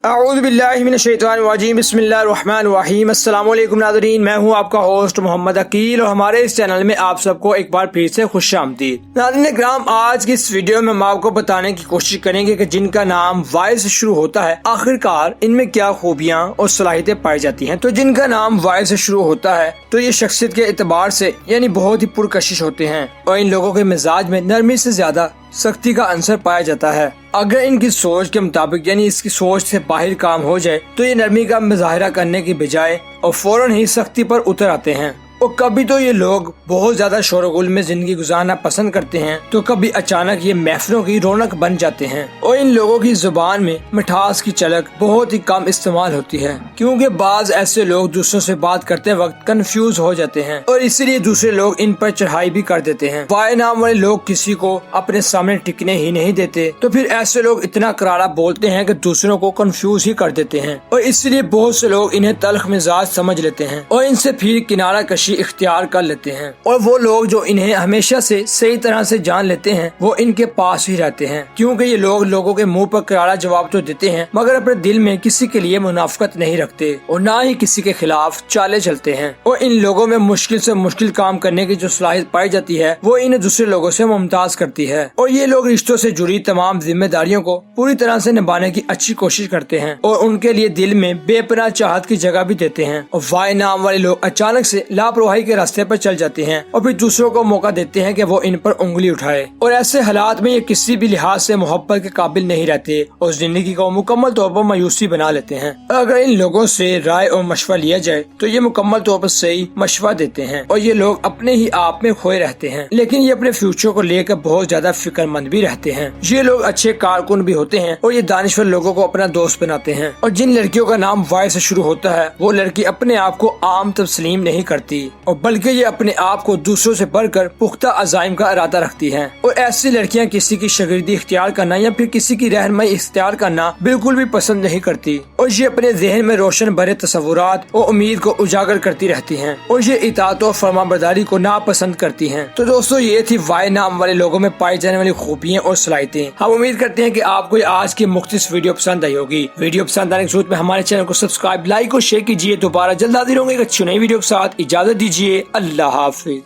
اعوذ باللہ من الشیطان الرجیم بسم اللہ الرحمن الرحیم۔ السلام علیکم ناظرین، میں ہوں آپ کا ہوسٹ محمد عقیل اور ہمارے اس چینل میں آپ سب کو ایک بار پھر سے خوش آمدید۔ ناظرین کرام، آج کی اس ویڈیو میں ہم آپ کو بتانے کی کوشش کریں گے کہ جن کا نام وائی سے شروع ہوتا ہے آخرکار ان میں کیا خوبیاں اور صلاحیتیں پائی جاتی ہیں۔ تو جن کا نام وائی سے شروع ہوتا ہے تو یہ شخصیت کے اعتبار سے یعنی بہت ہی پرکشش ہوتے ہیں اور ان لوگوں کے مزاج میں نرمی سے زیادہ سختی کا عنصر پایا جاتا ہے۔ اگر ان کی سوچ کے مطابق یعنی اس کی سوچ سے باہر کام ہو جائے تو یہ نرمی کا مظاہرہ کرنے کی بجائے اور فوراً ہی سختی پر اتر آتے ہیں۔ اور کبھی تو یہ لوگ بہت زیادہ شور و غل میں زندگی گزارنا پسند کرتے ہیں تو کبھی اچانک یہ محفلوں کی رونق بن جاتے ہیں۔ اور ان لوگوں کی زبان میں مٹھاس کی چلک بہت ہی کم استعمال ہوتی ہے، کیونکہ بعض ایسے لوگ دوسروں سے بات کرتے وقت کنفیوز ہو جاتے ہیں اور اسی لیے دوسرے لوگ ان پر چڑھائی بھی کر دیتے ہیں۔ وائی نام والے لوگ کسی کو اپنے سامنے ٹکنے ہی نہیں دیتے، تو پھر ایسے لوگ اتنا کرارا بولتے ہیں کہ دوسروں کو کنفیوز ہی کر دیتے ہیں اور اسی لیے بہت سے لوگ انہیں تلخ مزاج سمجھ لیتے ہیں اور ان سے پھر کنارہ کشی اختیار کر لیتے ہیں۔ اور وہ لوگ جو انہیں ہمیشہ سے صحیح طرح سے جان لیتے ہیں وہ ان کے پاس ہی رہتے ہیں، کیونکہ یہ لوگ لوگوں کے منہ پر کرارا جواب تو دیتے ہیں مگر اپنے دل میں کسی کے لیے منافقت نہیں رکھتے اور نہ ہی کسی کے خلاف چالے چلتے ہیں۔ اور ان لوگوں میں مشکل سے مشکل کام کرنے کی جو صلاحیت پائی جاتی ہے وہ انہیں دوسرے لوگوں سے ممتاز کرتی ہے۔ اور یہ لوگ رشتوں سے جڑی تمام ذمہ داریوں کو پوری طرح سے نبھانے کی اچھی کوشش کرتے ہیں اور ان کے لیے دل میں بے پناہ چاہت کی جگہ بھی دیتے ہیں۔ اور وائی نام والے لوگ اچانک سے لاپرواہی کے راستے پر چل جاتے ہیں اور پھر دوسروں کو موقع دیتے ہیں کہ وہ ان پر انگلی اٹھائے، اور ایسے حالات میں یہ کسی بھی لحاظ سے محبت کے قابل نہیں رہتے اور زندگی کو مکمل طور پر مایوسی بنا لیتے ہیں۔ اگر ان لوگوں سے رائے اور مشورہ لیا جائے تو یہ مکمل طور پر صحیح مشورہ دیتے ہیں اور یہ لوگ اپنے ہی آپ میں کھوئے رہتے ہیں، لیکن یہ اپنے فیوچر کو لے کر بہت زیادہ فکر مند بھی رہتے ہیں۔ یہ لوگ اچھے کارکن بھی ہوتے ہیں اور یہ دانشور لوگوں کو اپنا دوست بناتے ہیں۔ اور جن لڑکیوں کا نام وائی سے شروع ہوتا ہے وہ لڑکی اپنے آپ کو عام تسلیم نہیں کرتی اور بلکہ یہ اپنے آپ کو دوسروں سے بڑھ کر پختہ عزائم کا ارادہ رکھتی ہیں۔ اور ایسی لڑکیاں کسی کی شاگردی اختیار کرنا یا پھر کسی کی رہنمائی اختیار کرنا بالکل بھی پسند نہیں کرتی اور یہ اپنے ذہن میں روشن بھرے تصورات اور امید کو اجاگر کرتی رہتی ہیں اور یہ اطاعت و فرمانبرداری کو ناپسند کرتی ہیں۔ تو دوستو، یہ تھی وائی نام والے لوگوں میں پائی جانے والی خوبیاں اور صلاحیتیں۔ ہم امید کرتے ہیں کہ آپ کو آج کی مختص ویڈیو پسند آئی ہوگی۔ ویڈیو پسند آنے کی صورت میں ہمارے چینل کو سبسکرائب، لائک اور شیئر کیجیے۔ دوبارہ جلد حاضر ہوں گے ایک اچھی نئی ویڈیو کے ساتھ۔ اجازت دیجیے، اللہ حافظ۔